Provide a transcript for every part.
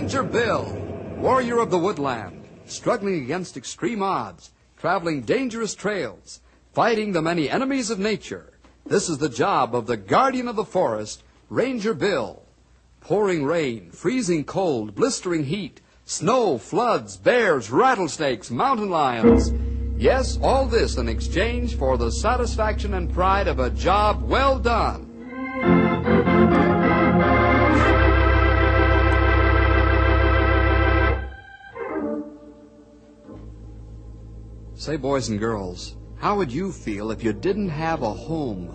Ranger Bill, warrior of the woodland, struggling against extreme odds, traveling dangerous trails, fighting the many enemies of nature. This is the job of the guardian of the forest, Ranger Bill. Pouring rain, freezing cold, blistering heat, snow, floods, bears, rattlesnakes, mountain lions. Yes, all this in exchange for the satisfaction and pride of a job well done. Say, boys and girls, how would you feel if you didn't have a home?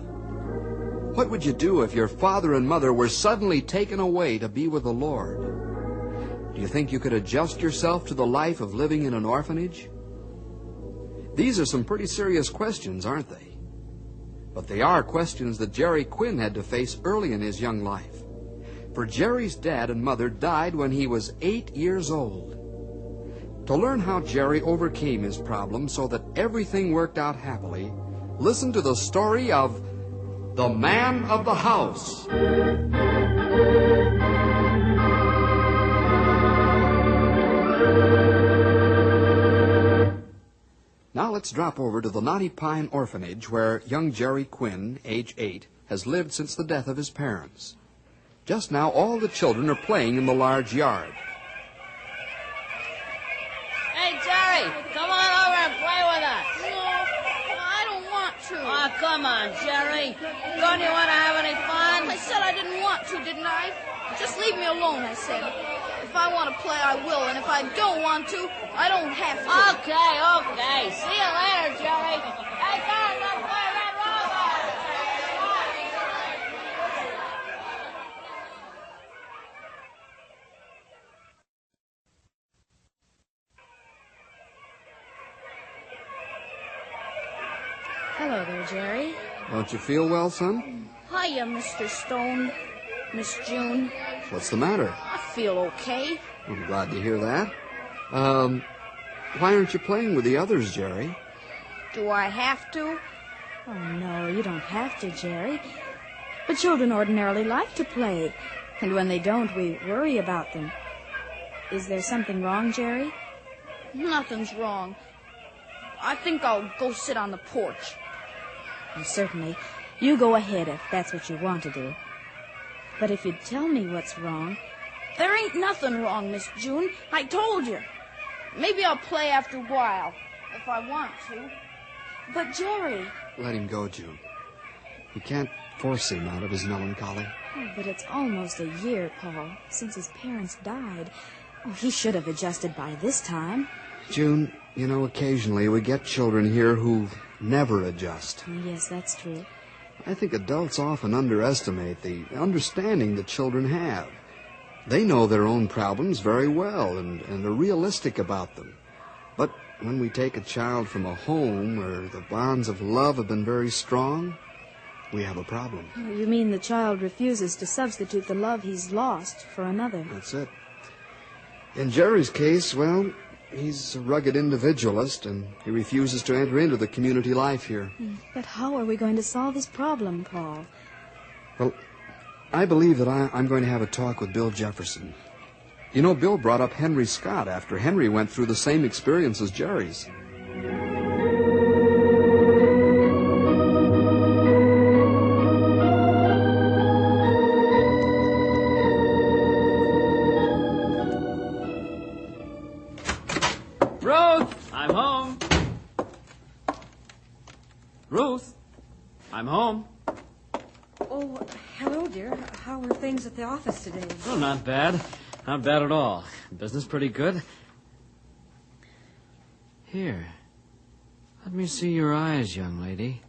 What would you do if your father and mother were suddenly taken away to be with the Lord? Do you think you could adjust yourself to the life of living in an orphanage? These are some pretty serious questions, aren't they? But they are questions that Jerry Quinn had to face early in his young life. For Jerry's dad and mother died when he was 8 years old. To learn how Jerry overcame his problem so that everything worked out happily, listen to the story of the Man of the House. Now let's drop over to the Knotty Pine orphanage where young Jerry Quinn, age 8, has lived since the death of his parents. Just now all the children are playing in the large yard. Hey, Jerry, come on over and play with us. No, I don't want to. Oh, come on, Jerry. Don't you want to have any fun? I said I didn't want to, didn't I? Just leave me alone, I said. If I want to play, I will, and if I don't want to, I don't have to. Okay. See you later, Jerry. Hey, guys, let's play Red Rover. Hello there, Jerry. Don't you feel well, son? Hiya, Mr. Stone, Miss June. What's the matter? I feel okay. I'm glad to hear that. Why aren't you playing with the others, Jerry? Do I have to? Oh, no, you don't have to, Jerry. But children ordinarily like to play, and when they don't, we worry about them. Is there something wrong, Jerry? Nothing's wrong. I think I'll go sit on the porch. Well, certainly. You go ahead if that's what you want to do. But if you'd tell me what's wrong... There ain't nothing wrong, Miss June. I told you. Maybe I'll play after a while, if I want to. But, Jerry... Let him go, June. You can't force him out of his melancholy. Oh, but it's almost a year, Paul, since his parents died. Oh, he should have adjusted by this time. June, you know, occasionally we get children here who never adjust. Oh, yes, that's true. I think adults often underestimate the understanding that children have. They know their own problems very well and are realistic about them. But when we take a child from a home where the bonds of love have been very strong, we have a problem. Oh, you mean the child refuses to substitute the love he's lost for another? That's it. In Jerry's case, well, he's a rugged individualist, and he refuses to enter into the community life here. But how are we going to solve this problem, Paul? Well, I believe that I'm going to have a talk with Bill Jefferson. You know, Bill brought up Henry Scott after Henry went through the same experience as Jerry's. Ruth, I'm home. Ruth, I'm home. Oh, hello, dear. How are things at the office today? Oh, not bad. Not bad at all. Business pretty good. Here. Let me see your eyes, young lady.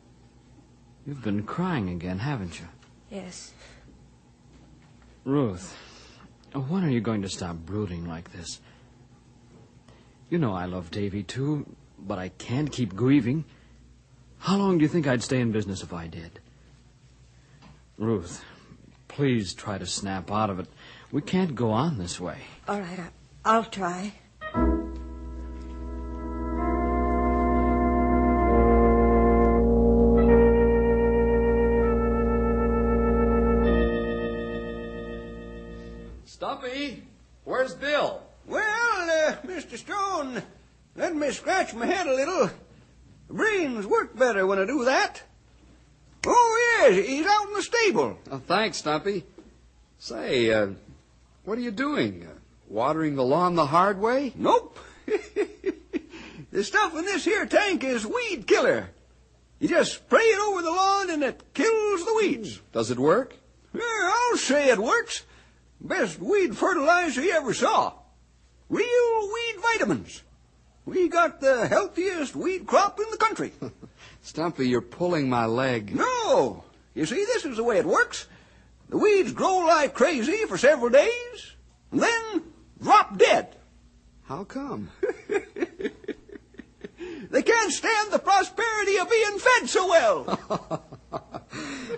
You've been crying again, haven't you? Yes. Ruth, when are you going to stop brooding like this? You know I love Davy, too, but I can't keep grieving. How long do you think I'd stay in business if I did? Ruth, please try to snap out of it. We can't go on this way. All right, I'll try. Stumpy! Where's Bill? Well, Mr. Stone, let me scratch my head a little. The brains work better when I do that. Oh, yes, he's out in the stable. Oh, thanks, Stumpy. Say, what are you doing? Watering the lawn the hard way? Nope. The stuff in this here tank is weed killer. You just spray it over the lawn and it kills the weeds. Does it work? Yeah, I'll say it works. Best weed fertilizer you ever saw. Real weed vitamins. We got the healthiest weed crop in the country. Stumpy, you're pulling my leg. No. You see, this is the way it works. The weeds grow like crazy for several days, and then drop dead. How come? They can't stand the prosperity of being fed so well.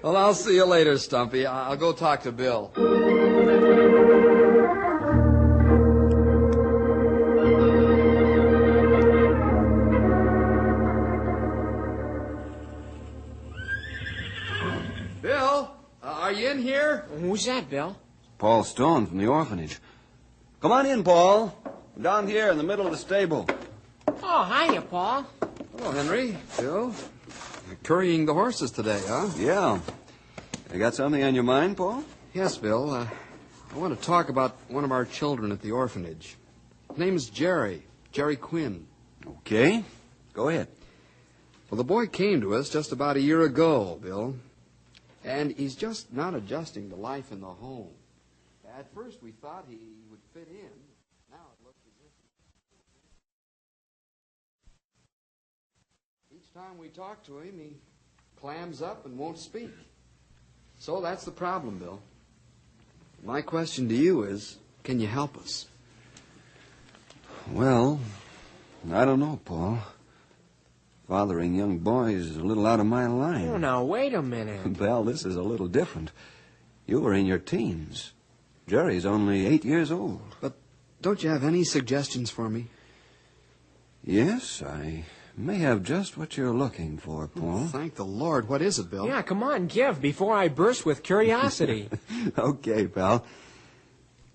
Well, I'll see you later, Stumpy. I'll go talk to Bill. Bill, are you in here? Who's that, Bill? Paul Stone from the orphanage. Come on in, Paul. I'm down here in the middle of the stable. Oh, hiya, Paul. Hello, Henry. Bill. You're currying the horses today, huh? Yeah. You got something on your mind, Paul? Yes, Bill. I want to talk about one of our children at the orphanage. His name is Jerry Quinn. Okay. Go ahead. Well, the boy came to us just about a year ago, Bill. And he's just not adjusting to life in the home. At first, we thought he would fit in. Now it looks as if each time we talk to him, he clams up and won't speak. So that's the problem, Bill. My question to you is, can you help us? Well, I don't know, Paul. Fathering young boys is a little out of my line. Oh, now, wait a minute. Well, this is a little different. You were in your teens. Jerry's only 8 years old. But don't you have any suggestions for me? Yes, I may have just what you're looking for, Paul. Oh, thank the Lord. What is it, Bill? Yeah, come on, give, before I burst with curiosity. Okay, pal.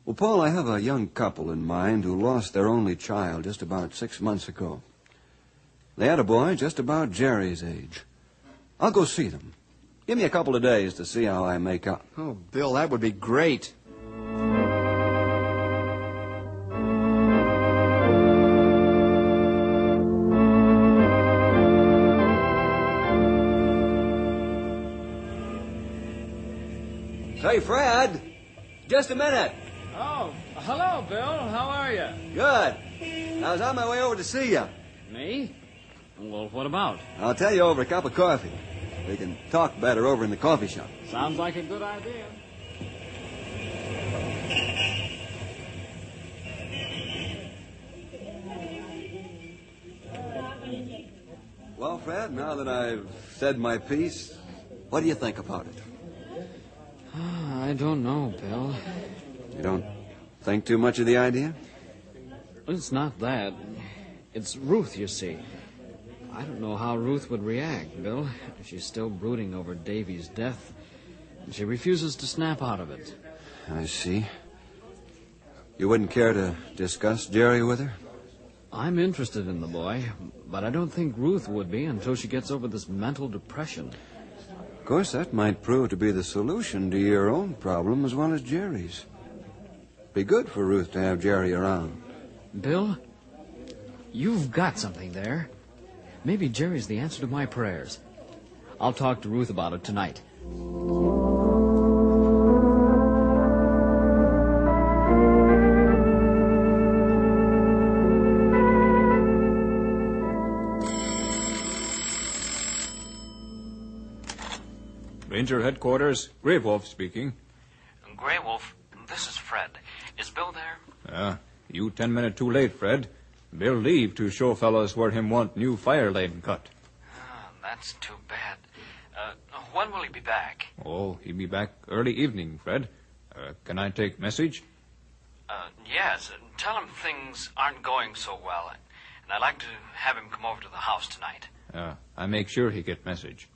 Well, Paul, I have a young couple in mind who lost their only child just about 6 months ago. They had a boy just about Jerry's age. I'll go see them. Give me a couple of days to see how I make up. Oh, Bill, that would be great. Say, Fred, just a minute. Oh, hello, Bill. How are you? Good. I was on my way over to see you. Me? Well, what about? I'll tell you over a cup of coffee. We can talk better over in the coffee shop. Sounds like a good idea. Well, Fred, now that I've said my piece, what do you think about it? I don't know, Bill. You don't think too much of the idea? It's not that. It's Ruth, you see. I don't know how Ruth would react, Bill. She's still brooding over Davy's death. She refuses to snap out of it. I see. You wouldn't care to discuss Jerry with her? I'm interested in the boy, but I don't think Ruth would be until she gets over this mental depression. Of course, that might prove to be the solution to your own problem as well as Jerry's. Be good for Ruth to have Jerry around. Bill, you've got something there. Maybe Jerry's the answer to my prayers. I'll talk to Ruth about it tonight. Ranger headquarters, Grey Wolf speaking. Grey Wolf, this is Fred. Is Bill there? You 10 minutes too late, Fred. Bill leave to show fellows where him want new fire lane cut. That's too bad. When will he be back? Oh, he'll be back early evening, Fred. Can I take message? Yes. Tell him things aren't going so well, and I'd like to have him come over to the house tonight. I make sure he get message.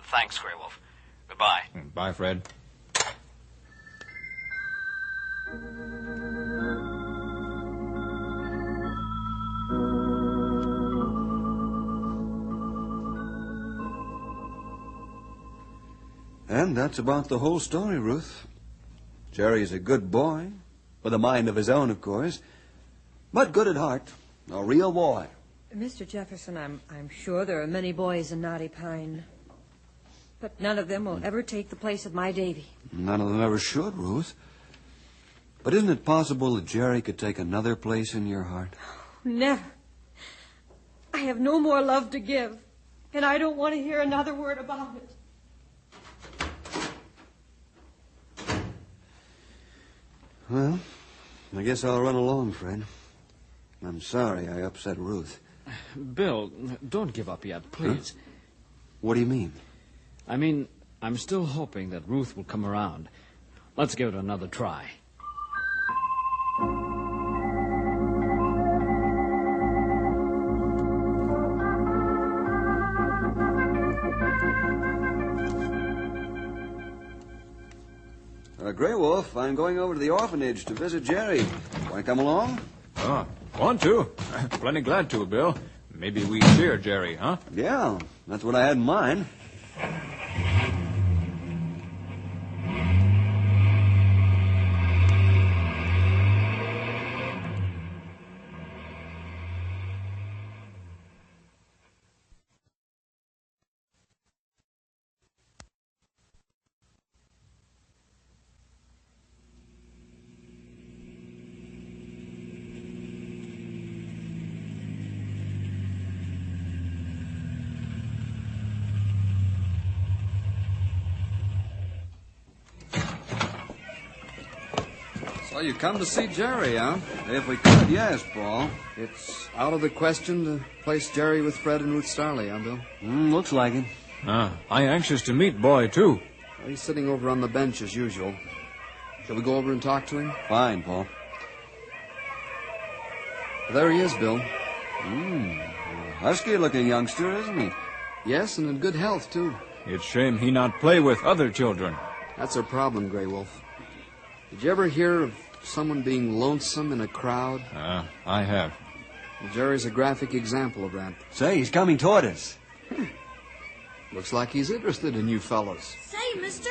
Thanks, Grey Wolf. Goodbye. Bye, Fred. And that's about the whole story, Ruth. Jerry's a good boy, with a mind of his own, of course, but good at heart, a real boy. Mr. Jefferson, I'm sure there are many boys in Knotty Pine, but none of them will ever take the place of my Davy. None of them ever should, Ruth. But isn't it possible that Jerry could take another place in your heart? Never. I have no more love to give, and I don't want to hear another word about it. Well, I guess I'll run along, Fred. I'm sorry I upset Ruth. Bill, don't give up yet, please. Huh? What do you mean? I mean, I'm still hoping that Ruth will come around. Let's give it another try. Grey Wolf, I'm going over to the orphanage to visit Jerry. Want to come along? Want to? Plenty glad to, Bill. Maybe we share Jerry, huh? Yeah, that's what I had in mind. Well, you come to see Jerry, huh? If we could, yes, Paul. It's out of the question to place Jerry with Fred and Ruth Starley, huh, Bill? Looks like it. I anxious to meet Boy, too. Well, he's sitting over on the bench as usual. Shall we go over and talk to him? Fine, Paul. There he is, Bill. Husky-looking youngster, isn't he? Yes, and in good health, too. It's shame he not play with other children. That's our problem, Grey Wolf. Did you ever hear of someone being lonesome in a crowd? I have. Well, Jerry's a graphic example of that. Say, he's coming toward us. Looks like he's interested in you fellows. Say, mister,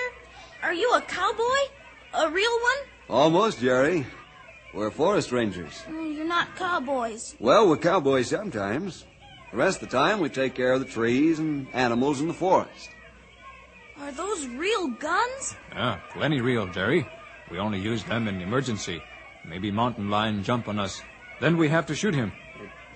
are you a cowboy? A real one? Almost, Jerry. We're forest rangers. You're not cowboys. Well, we're cowboys sometimes. The rest of the time, we take care of the trees and animals in the forest. Are those real guns? Plenty real, Jerry. We only use them in emergency. Maybe mountain lion jump on us. Then we have to shoot him.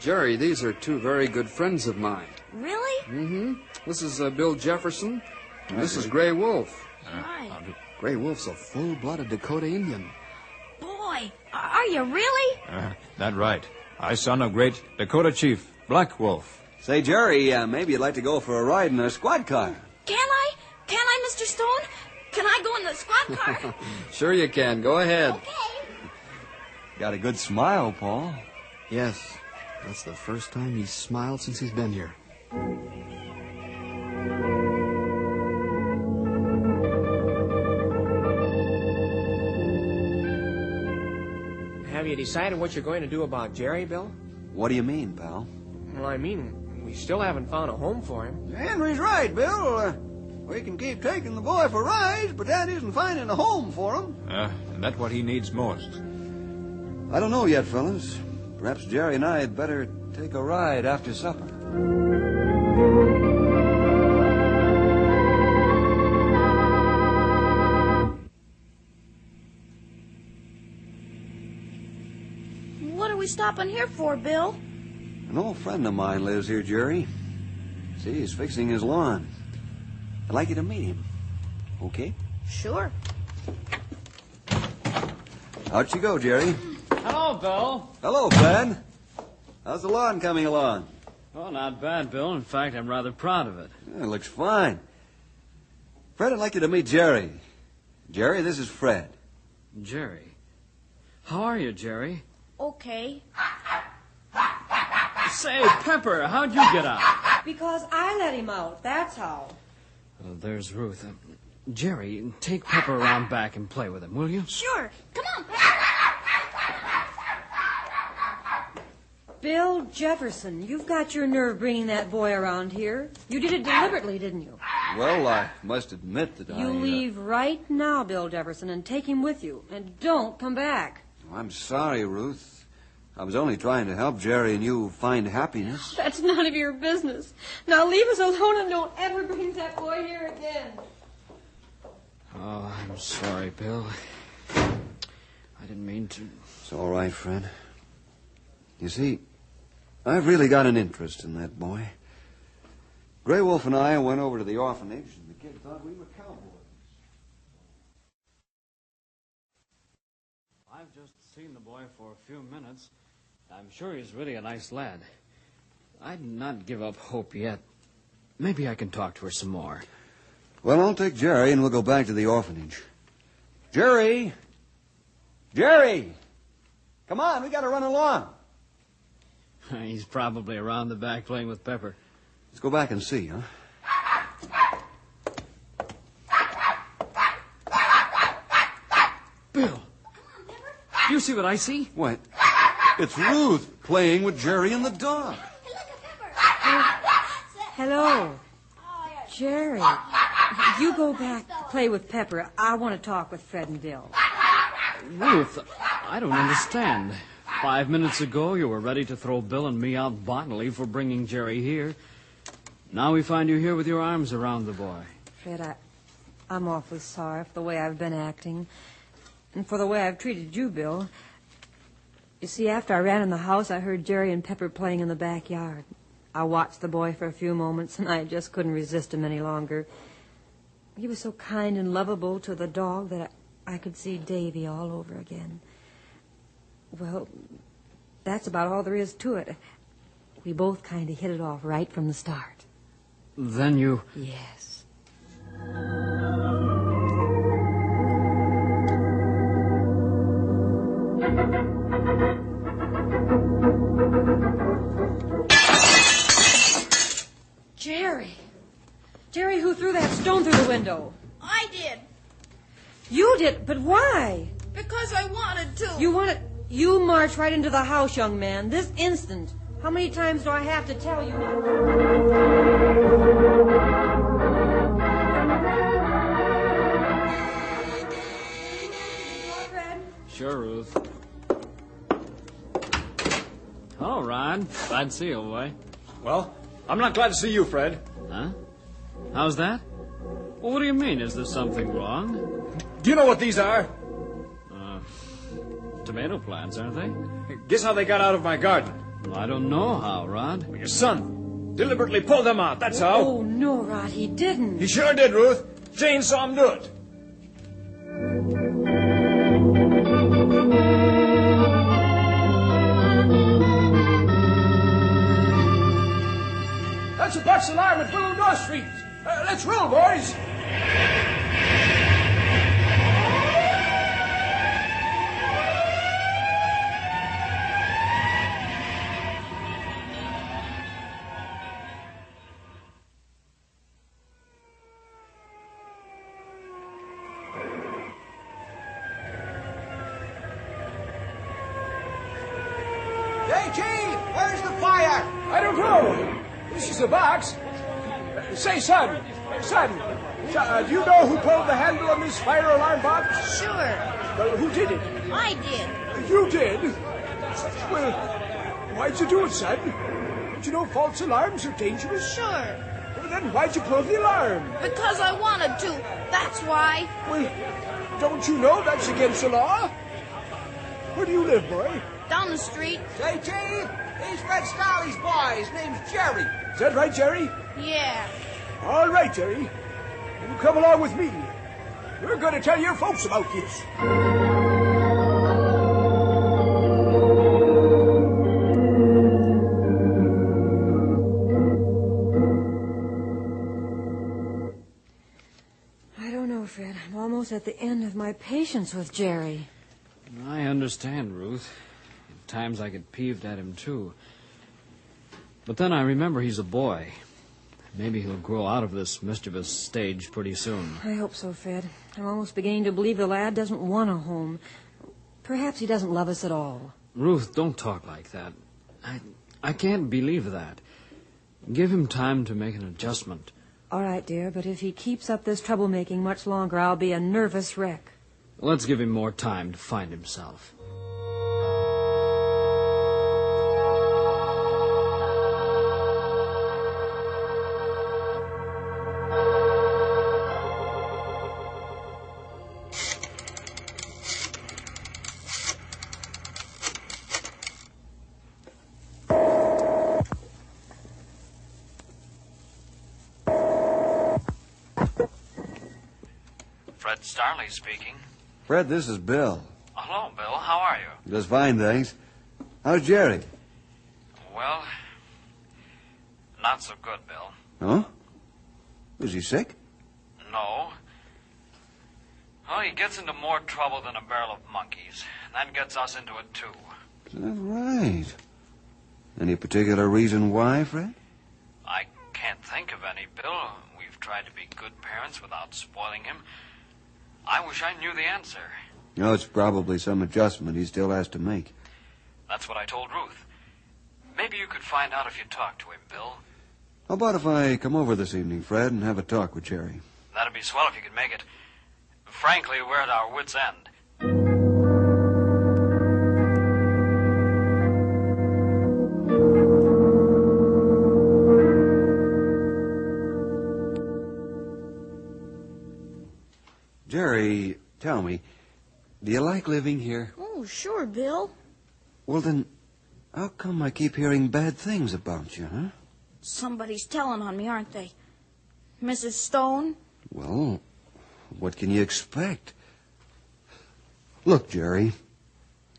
Jerry, these are two very good friends of mine. Really? Mm-hmm. This is Bill Jefferson. And this is Grey Wolf. Right. Grey Wolf's a full-blooded Dakota Indian. Boy, are you really? That right. I son of great Dakota chief, Black Wolf. Say, Jerry, maybe you'd like to go for a ride in a squad car. Can I? Can I, Mr. Stone? Can I go in the squad car? Sure you can. Go ahead. Okay. Got a good smile, Paul. Yes. That's the first time he's smiled since he's been here. Have you decided what you're going to do about Jerry, Bill? What do you mean, pal? Well, I mean, we still haven't found a home for him. Henry's right, Bill. We can keep taking the boy for rides, but that isn't finding a home for him. That's what he needs most. I don't know yet, fellas. Perhaps Jerry and I had better take a ride after supper. What are we stopping here for, Bill? An old friend of mine lives here, Jerry. See, he's fixing his lawn. I'd like you to meet him. Okay? Sure. Out you go, Jerry. Hello, Bill. Hello, Fred. How's the lawn coming along? Oh, not bad, Bill. In fact, I'm rather proud of it. Yeah, it looks fine. Fred, I'd like you to meet Jerry. Jerry, this is Fred. Jerry. How are you, Jerry? Okay. Say, Pepper, how'd you get out? Because I let him out, that's how. There's Ruth. Jerry, take Pepper around back and play with him, will you? Sure. Come on, Bill Jefferson, you've got your nerve bringing that boy around here. You did it deliberately, didn't you? Well, I must admit that You leave right now, Bill Jefferson, and take him with you. And don't come back. I'm sorry, Ruth. I was only trying to help Jerry and you find happiness. That's none of your business. Now leave us alone and don't ever bring that boy here again. Oh, I'm sorry, Bill. I didn't mean to. It's all right, Fred. You see, I've really got an interest in that boy. Grey Wolf and I went over to the orphanage, and the kid thought we were cowboys. I've just seen the boy for a few minutes. I'm sure he's really a nice lad. I'd not give up hope yet. Maybe I can talk to her some more. Well, I'll take Jerry, and we'll go back to the orphanage. Jerry! Jerry! Come on, we got to run along. He's probably around the back playing with Pepper. Let's go back and see, huh? Bill! Do you see what I see? What? It's Ruth playing with Jerry and the dog. Hello. Jerry. You go back to play with Pepper. I want to talk with Fred and Bill. Ruth, I don't understand. 5 minutes ago, you were ready to throw Bill and me out bodily for bringing Jerry here. Now we find you here with your arms around the boy. Fred, I'm awfully sorry for the way I've been acting. And for the way I've treated you, Bill. You see, after I ran in the house, I heard Jerry and Pepper playing in the backyard. I watched the boy for a few moments, and I just couldn't resist him any longer. He was so kind and lovable to the dog that I could see Davy all over again. Well, that's about all there is to it. We both kind of hit it off right from the start. Then you... Yes. Jerry! Jerry, who threw that stone through the window? I did. You did? But why? Because I wanted to. You wanted... You march right into the house, young man, this instant. How many times do I have to tell you? Sure, Ruth. Hello, Ron. Glad to see you, boy. Well, I'm not glad to see you, Fred. Huh? How's that? Well, what do you mean? Is there something wrong? Do you know what these are? Tomato plants, aren't they? Guess how they got out of my garden? Well, I don't know how, Rod. Your son deliberately pulled them out, that's how. Oh, no, Rod, he didn't. He sure did, Ruth. Jane saw him do it. That's a Buck's alarm at Willow North Street. Let's roll, boys. Hey, Chief, where's the fire? I don't know. This is a box. Say, son, do you know who pulled the handle on this fire alarm box? Sure. Well, who did it? I did. You did? Well, why'd you do it, son? Don't you know false alarms are dangerous? Sure. Well, then why'd you pull the alarm? Because I wanted to. That's why. Well, don't you know that's against the law? Where do you live, boy? Down the street. Say, Chief, he's Fred Stolly's boy. His name's Jerry. Is that right, Jerry? Yeah. All right, Jerry. You come along with me. We're going to tell your folks about this. I don't know, Fred. I'm almost at the end of my patience with Jerry. I understand, Ruth. At times I get peeved at him, too. But then I remember he's a boy. Maybe he'll grow out of this mischievous stage pretty soon. I hope so, Fred. I'm almost beginning to believe the lad doesn't want a home. Perhaps he doesn't love us at all. Ruth, don't talk like that. I can't believe that. Give him time to make an adjustment. All right, dear, but if he keeps up this troublemaking much longer, I'll be a nervous wreck. Let's give him more time to find himself. Fred Starley speaking. Fred, this is Bill. Hello, Bill. How are you? Just fine, thanks. How's Jerry? Well, not so good, Bill. Huh? Is he sick? No. Oh, he gets into more trouble than a barrel of monkeys. And that gets us into it, too. Is that right? Any particular reason why, Fred? I can't think of any, Bill. We've tried to be good parents without spoiling him. I wish I knew the answer. No, it's probably some adjustment he still has to make. That's what I told Ruth. Maybe you could find out if you talk to him, Bill. How about if I come over this evening, Fred, and have a talk with Jerry? That'd be swell if you could make it. Frankly, we're at our wits' end. Jerry, tell me, do you like living here? Oh, sure, Bill. Well, then, how come I keep hearing bad things about you, huh? Somebody's telling on me, aren't they? Mrs. Stone? Well, what can you expect? Look, Jerry,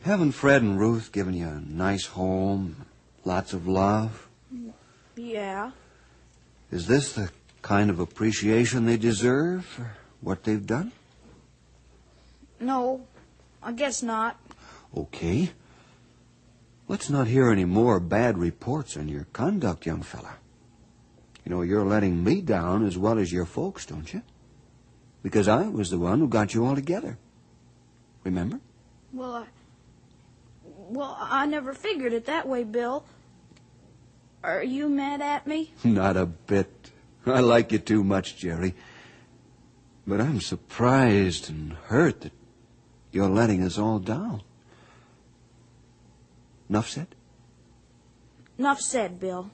haven't Fred and Ruth given you a nice home, lots of love? Yeah. Is this the kind of appreciation they deserve for what they've done? No, I guess not. Okay. Let's not hear any more bad reports on your conduct, young fella. You know, you're letting me down as well as your folks, don't you? Because I was the one who got you all together. Remember? Well, I never figured it that way, Bill. Are you mad at me? Not a bit. I like you too much, Jerry. But I'm surprised and hurt that you're letting us all down. Enough said? Enough said, Bill.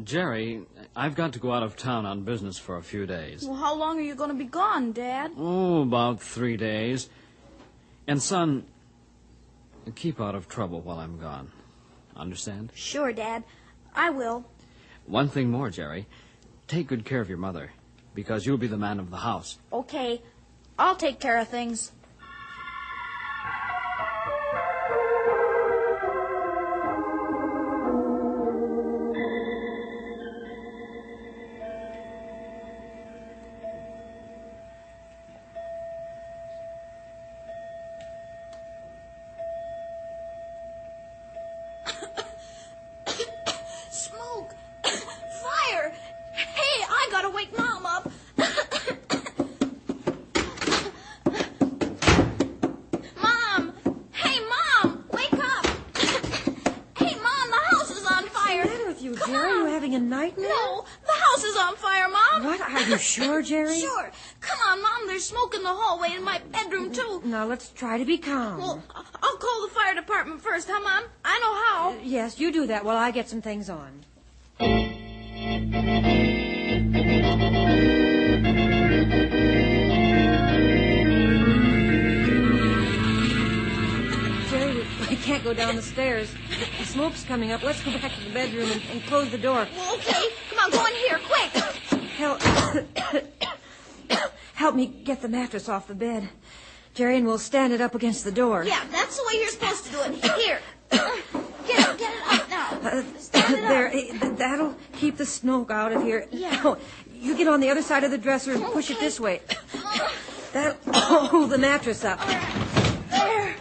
Jerry, I've got to go out of town on business for a few days. Well, how long are you going to be gone, Dad? Oh, about 3 days. And, son, keep out of trouble while I'm gone. Understand? Sure, Dad. I will. One thing more, Jerry. Take good care of your mother, because you'll be the man of the house. Okay. I'll take care of things. Smoke! Fire! Hey, I gotta wake Mom up. Mom! Hey, Mom! Wake up! Hey, Mom, the house is on fire. What's the matter with you, Jerry? Are you having a nightmare? No, the house is on fire, Mom. What? Are you sure, Jerry? Sure. Come on, Mom, there's smoke in the hallway in my bedroom, too. Now, let's try to be calm. Well, I'll call the fire department first, huh, Mom? I know how. Yes, you do that while I get some things on. Jerry, we can't go down the stairs. The smoke's coming up. Let's go back to the bedroom and close the door. Well, okay. Come on, go in here, quick. Help me get the mattress off the bed. Jerry, and we'll stand it up against the door. Yeah, that's the way you're supposed to do it. Here. Get it up now. Stand it up. There, that'll keep the smoke out of here. Yeah. Oh, you get on the other side of the dresser and push it this way. That'll hold the mattress up. There.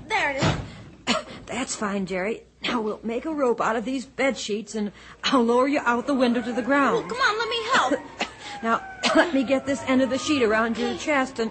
There it is. That's fine, Jerry. Now we'll make a rope out of these bed sheets, and I'll lower you out the window to the ground. Well, come on, let me help. Now, Let me get this end of the sheet around your chest, and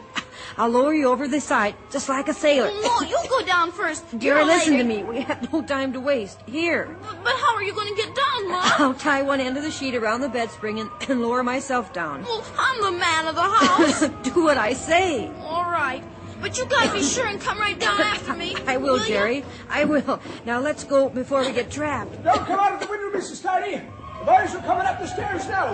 I'll lower you over the side, just like a sailor. No, you go down first. Dear, listen to me. We have no time to waste. Here. But how are you going to get down, Mom? I'll tie one end of the sheet around the bed spring and lower myself down. Well, I'm the man of the house. Do what I say. All right. But you gotta be sure and come right down after me. I will, Jerry. I will. Now let's go before we get trapped. Don't come out of the window, Mrs. Knotty. The boys are coming up the stairs now.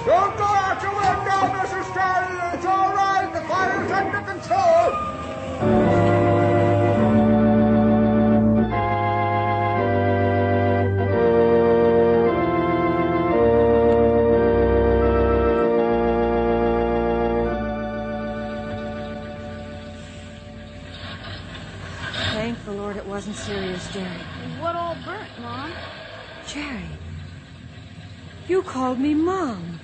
Don't go out your window, Mrs. Knotty. It's all right. The fire's under control. Thank the Lord it wasn't serious, Jerry. What all burnt, Mom? Jerry, you called me Mom.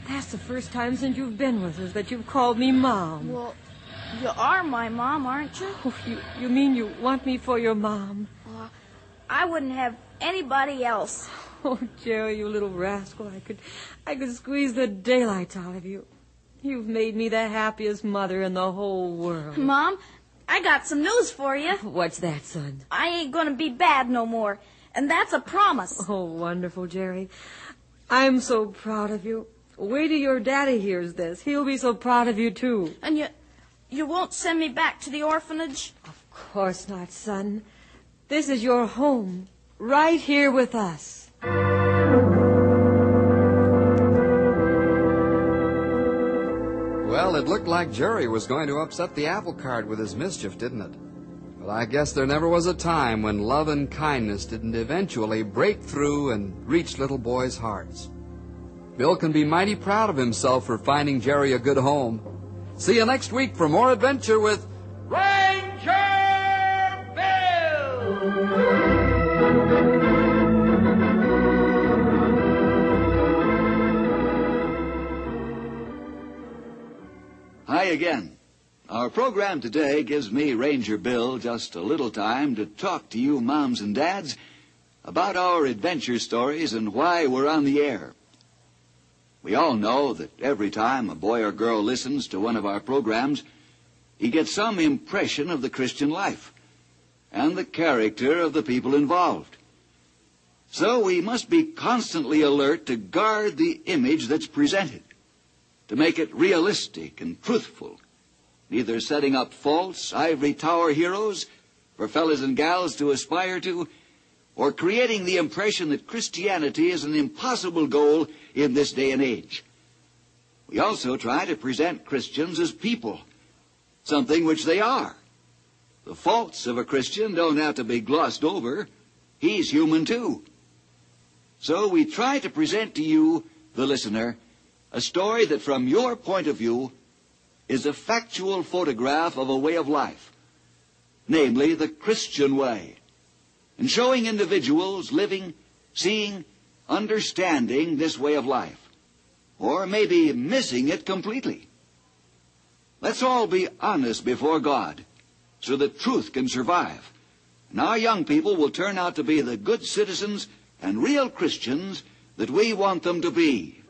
That's the first time since you've been with us that you've called me Mom. Well, you are my mom, aren't you? Oh, you mean you want me for your mom? I wouldn't have anybody else. Oh, Jerry, you little rascal. I could squeeze the daylights out of you. You've made me the happiest mother in the whole world. Mom, I got some news for you. What's that, son? I ain't going to be bad no more. And that's a promise. Oh, wonderful, Jerry. I'm so proud of you. Wait till your daddy hears this. He'll be so proud of you, too. And you won't send me back to the orphanage? Of course not, son. This is your home, right here with us. Well, it looked like Jerry was going to upset the apple cart with his mischief, didn't it? But I guess there never was a time when love and kindness didn't eventually break through and reach little boys' hearts. Bill can be mighty proud of himself for finding Jerry a good home. See you next week for more adventure with Ranger Bill! Hi again. Our program today gives me, Ranger Bill, just a little time to talk to you moms and dads about our adventure stories and why we're on the air. We all know that every time a boy or girl listens to one of our programs, he gets some impression of the Christian life and the character of the people involved. So we must be constantly alert to guard the image that's presented, to make it realistic and truthful, neither setting up false ivory tower heroes for fellas and gals to aspire to, or creating the impression that Christianity is an impossible goal in this day and age. We also try to present Christians as people, something which they are. The faults of a Christian don't have to be glossed over. He's human too. So we try to present to you, the listener, a story that from your point of view is a factual photograph of a way of life, namely the Christian way, and showing individuals living, seeing, understanding this way of life, or maybe missing it completely. Let's all be honest before God so that truth can survive, and our young people will turn out to be the good citizens and real Christians that we want them to be.